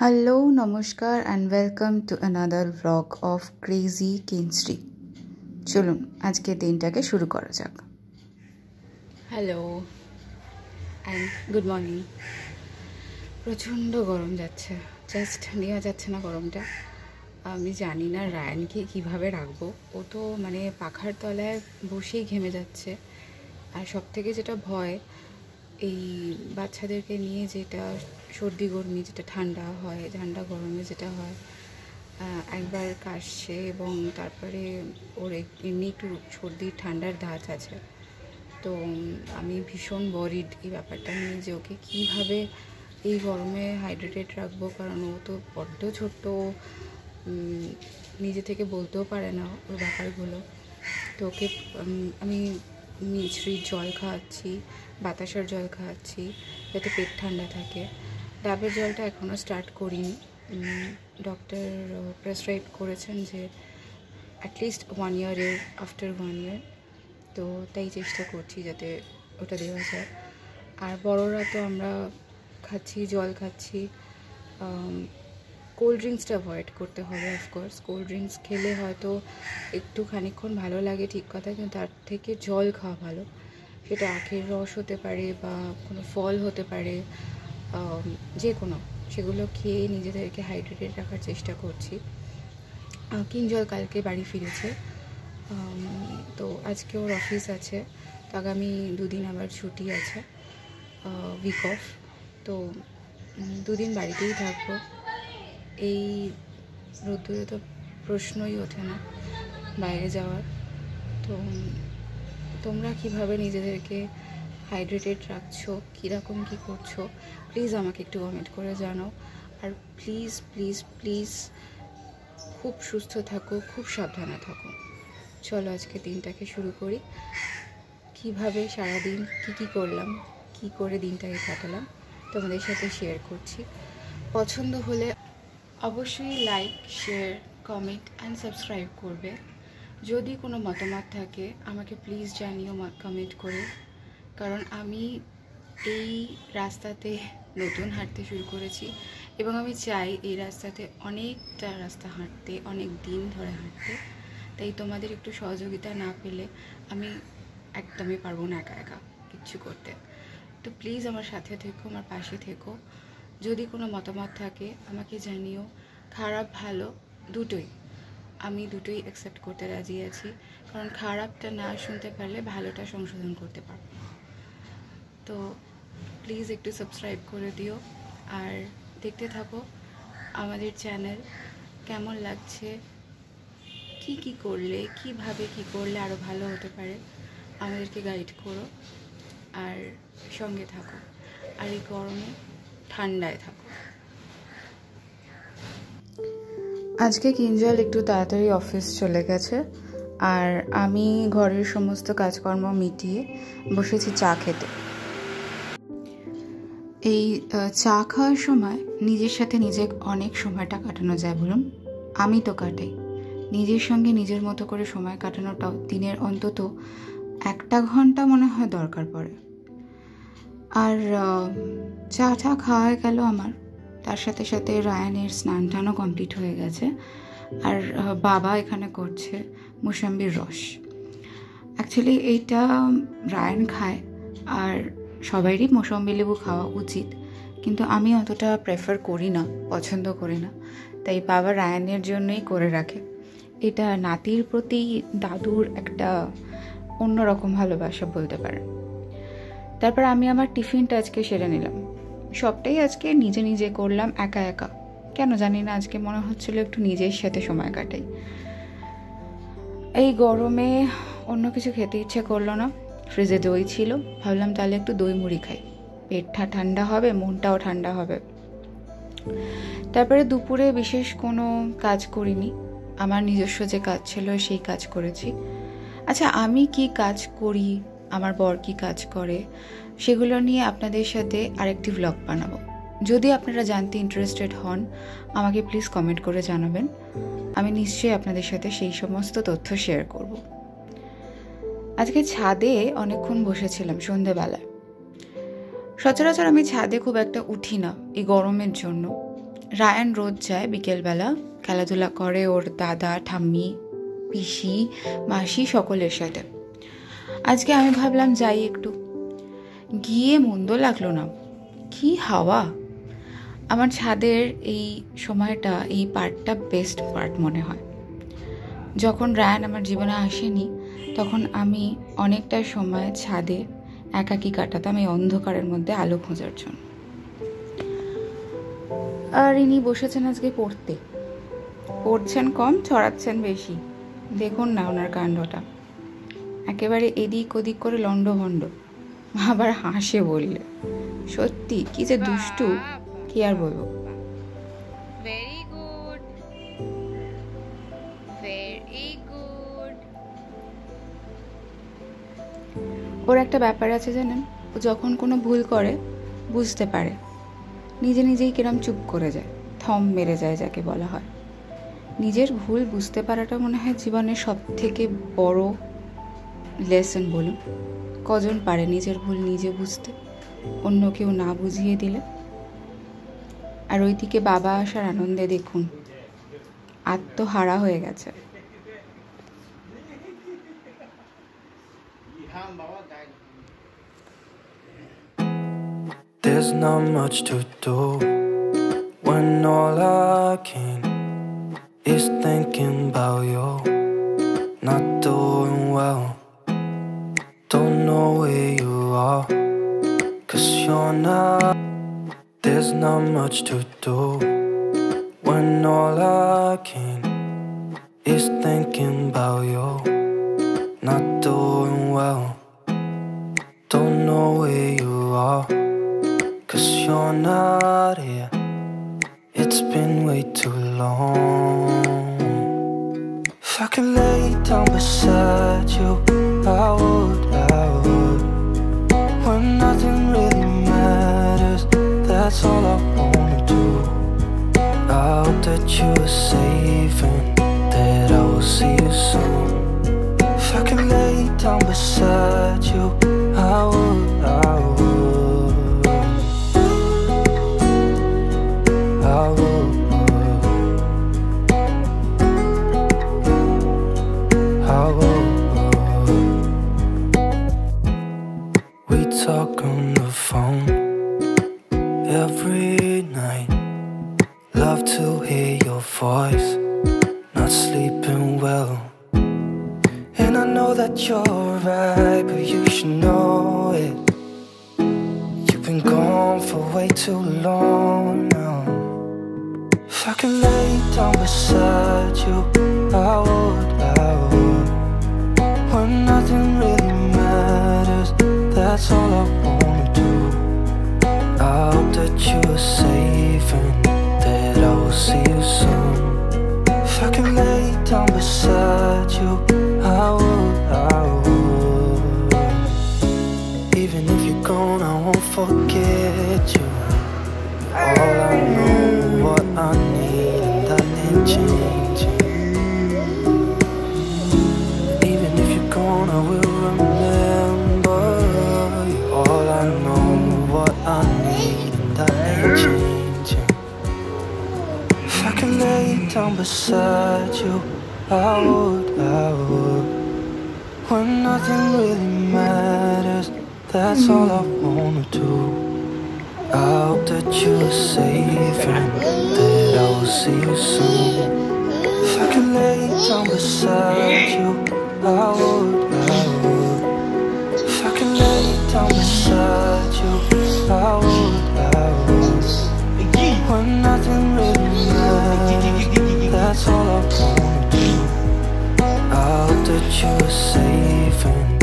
Hello, Namaskar, and welcome to another vlog of Crazy Kinstry. চলুন আজকে দিনটাকে শুরু করা যাক। Hello and good morning. প্রচণ্ড গরম যাচ্ছে, জাস্ট নেওয়া যাচ্ছে না গরমটা। আমি জানি না রায়ানকে কীভাবে রাখবো, ও তো মানে পাখার তলায় বসেই ঘেমে যাচ্ছে। আর সব থেকে যেটা ভয়, এই বাচ্চাদেরকে নিয়ে যেটা সর্দি গরমি, যেটা ঠান্ডা হয়, ঠান্ডা গরমে যেটা হয়, একবার কাশছে এবং তারপরে ওর এমনি একটু সর্দির ঠান্ডার ধাঁচ আছে। তো আমি ভীষণ ওয়ারিড এই ব্যাপারটা নিয়ে, যে ওকে কীভাবে এই গরমে হাইড্রেটেড রাখবো। কারণ ও তো বড্ড ছোট্ট, নিজে থেকে বলতেও পারে না ওর ব্যাপারগুলো। তো ওকে আমি মিছরির জল খাওয়াচ্ছি, বাতাসার জল খাওয়াচ্ছি যাতে পেট ঠান্ডা থাকে। ডাবের জলটা এখনও স্টার্ট করিনি। ডক্টর প্রেসক্রাইব করেছেন যে অ্যাটলিস্ট 1 ইয়ারের আফটার 1 ইয়ার, তো তাই চেষ্টা করছি যাতে ওটা দেওয়া যায়। আর বড়রা তো আমরা খাচ্ছি, জল খাচ্ছি। কোল্ড ড্রিঙ্কসটা অ্যাভয়েড করতে হবে। অফকোর্স কোল্ড ড্রিঙ্কস খেলে হয়তো একটু খানিকক্ষণ ভালো লাগে, ঠিক কথা, কিন্তু তার থেকে জল খাওয়া ভালো। সেটা আখের রস হতে পারে বা কোনো ফল হতে পারে, যে কোনো, সেগুলো খেয়ে নিজেদেরকে হাইড্রেটেড রাখার চেষ্টা করছি। কিঞ্জল কালকে বাড়ি ফিরেছে, তো আজকে ওর অফিস আছে, তো আগামী 2 দিন আবার ছুটি আছে, উইক অফ। তো 2 দিন বাড়িতেই থাকবো। এই রোদ্দুরে তো প্রশ্নই ওঠে না বাইরে যাওয়ার। তো তোমরা কিভাবে নিজেদেরকে হাইড্রেটেড রাখছো, কীরকম কী করছো, প্লিজ আমাকে একটু কমেন্ট করে জানাও। আর প্লিজ প্লিজ প্লিজ খুব সুস্থ থাকো, খুব সাবধানে থাকো। চলো আজকে দিনটাকে শুরু করি। কিভাবে সারাদিন কী করলাম, কি করে দিনটাকে কাটালাম তোমাদের সাথে শেয়ার করছি। পছন্দ হলে অবশ্যই like, share, comment and subscribe করবে। যদি কোনো মতামত থাকে আমাকে প্লিজ জানিও কমেন্ট করে। কারণ আমি এই রাস্তাতে নতুন হাঁটতে শুরু করেছি এবং আমি চাই এই রাস্তাতে অনেকটা রাস্তা হাঁটতে, অনেক দিন ধরে হাঁটতে। তাই তোমাদের একটু সহযোগিতা না পেলে আমি একদমই পারবো না একা একা কিচ্ছু করতে। তো প্লিজ আমার সাথে থেকো, আমার পাশে থেকো। যদি কোনো মতামত থাকে আমাকে জানিও, খারাপ ভালো দুটোই, আমি দুটোই অ্যাকসেপ্ট করতে রাজি আছি। কারণ খারাপটা না শুনতে পারলে ভালোটা সংশোধন করতে পারবো। তো প্লিজ একটু সাবস্ক্রাইব করে দিও আর দেখতে থাকো আমাদের চ্যানেল। কেমন লাগছে, কি করলে, কিভাবে কি করলে আরও ভালো হতে পারে, আমাদেরকে গাইড করো আর সঙ্গে থাকো। আর এই গরমে ঠান্ডায় থাকো। আজকে কিঞ্জল একটু তাড়াতাড়ি অফিস চলে গেছে আর আমি ঘরের সমস্ত কাজকর্ম মিটিয়ে বসেছি চা খেতে। এই চা খাওয়ার সময় নিজের সাথে নিজে অনেক সময়টা কাটানো যায় বলুন। আমি তো কাটাই নিজের সঙ্গে, নিজের মতো করে সময় কাটানোটাও দিনের অন্তত 1 ঘন্টা মনে হয় দরকার পড়ে। আর চা খাওয়া হয়ে গেল আমার, তার সাথে সাথে রায়ানের স্নান টানও কমপ্লিট হয়ে গেছে। আর বাবা এখানে করছে মুসাম্বির রস। অ্যাকচুয়ালি এইটা রায়ান খায় আর সবারই মৌসম্বি লেবু খাওয়া উচিত, কিন্তু আমি অতটা প্রেফার করি না, পছন্দ করি না। তাই বাবা রায়ানের জন্যই করে রাখে। এটা নাতির প্রতি দাদুর একটা অন্যরকম ভালোবাসা বলতে পারেন। তারপর আমি আমার টিফিনটা আজকে সেরে নিলাম। সবটাই আজকে নিজে নিজে করলাম, একা একা। কেন জানি না, আজকে মনে হচ্ছিল একটু নিজের সাথে সময় কাটাই। এই গরমে অন্য কিছু খেতে ইচ্ছে করলো না। ফ্রিজে দই ছিল, ভাবলাম তাহলে একটু দই মুড়ি খাই, পেটটা ঠান্ডা হবে, মনটাও ঠান্ডা হবে। তারপরে দুপুরে বিশেষ কোনো কাজ করিনি, আমার নিজস্ব যে কাজ ছিল সেই কাজ করেছি। আচ্ছা, আমি কি কাজ করি, আমার বর কি কাজ করে, সেগুলো নিয়ে আপনাদের সাথে আরেকটি ভ্লগ বানাবো। যদি আপনারা জানতে ইন্টারেস্টেড হন আমাকে প্লিজ কমেন্ট করে জানাবেন, আমি নিশ্চয়ই আপনাদের সাথে সেই সমস্ত তথ্য শেয়ার করব। আজকে ছাদে অনেকক্ষণ বসেছিলাম সন্ধেবেলায়। সচরাচর আমি ছাদে খুব একটা উঠি না এই গরমের জন্য, রায়ান রোজ যায় বিকেলবেলা, খেলাধুলা করে ওর দাদা, ঠাম্মি, পিসি, মাসি সকলের সাথে। আজকে আমি ভাবলাম যাই একটু, গিয়ে মন্দ লাগলো না। কি হাওয়া! আমার ছাদের এই সময়টা, এই পার্টটা বেস্ট পার্ট মনে হয়। যখন রায়ান আমার জীবনে আসেনি তখন আমি অনেকটা সময় ছাদে একাকী কাটাতাম এই অন্ধকারের মধ্যে আলো খোঁজার জন্য। আর ইনি বসেছেন আজকে পড়তে, পড়ছেন কম, ছড়াচ্ছেন বেশি। দেখুন না ওনার কাণ্ডটা, একেবারে এদিক ওদিক করে লন্ডভন্ড, আবার হাসে বললে। সত্যি কি যে দুষ্টু, কি আর বলবো। Very good, very good. ওর একটা ব্যাপার আছে জানেন, ও যখন কোনো ভুল করে বুঝতে পারে, নিজে নিজেই কিরম চুপ করে যায়, থম মেরে যায় যাকে বলা হয়। নিজের ভুল বুঝতে পারাটা মনে হয় জীবনের সব থেকে বড় লেসন বলুন। কজন পারে নিজের ভুল নিজে বুঝতে, অন্য কেউ না বুঝিয়ে দিলে? আর ওইদিকে বাবা আসার আনন্দে দেখুন আত্মহারা হয়ে গেছে। There's not much to do when all I can is thinking about you. Not doing well, don't know where you are, 'cause you're not. There's not much to do when all I can is thinking about you. Not doing well, don't know where you are, 'cause you're not here. It's been way too long. If I could lay down beside you, I would, I would. When nothing really matters, that's all I wanna do. I hope that you are safe and that I will see you soon. If I could lay down beside you, I would, I would. I would. I would. We talk on the phone every night. Love to hear your voice. Not sleeping well, and I know that you're right, but you should know it. You've been gone for way too long now. If I could lay down beside you, I would, I would. When nothing really matters, that's all I wanna do. I hope that you are safe and that I will see you soon. If I could lay down beside you, I would, I would. Even if you're gone, I won't forget you. All I know, what I need, and that ain't changing. Even if you're gone, I will remember you. All I know, what I need, and that ain't changing. If I could lay down beside you, I would, I would. When nothing really matters, that's all I wanna do. I hope that you are safe and that I will see you soon. If I could lay down beside you, I would, I would. If I could lay down beside you, I would, I would. When nothing really matters, that's all I wanna do. I hope that you are safe and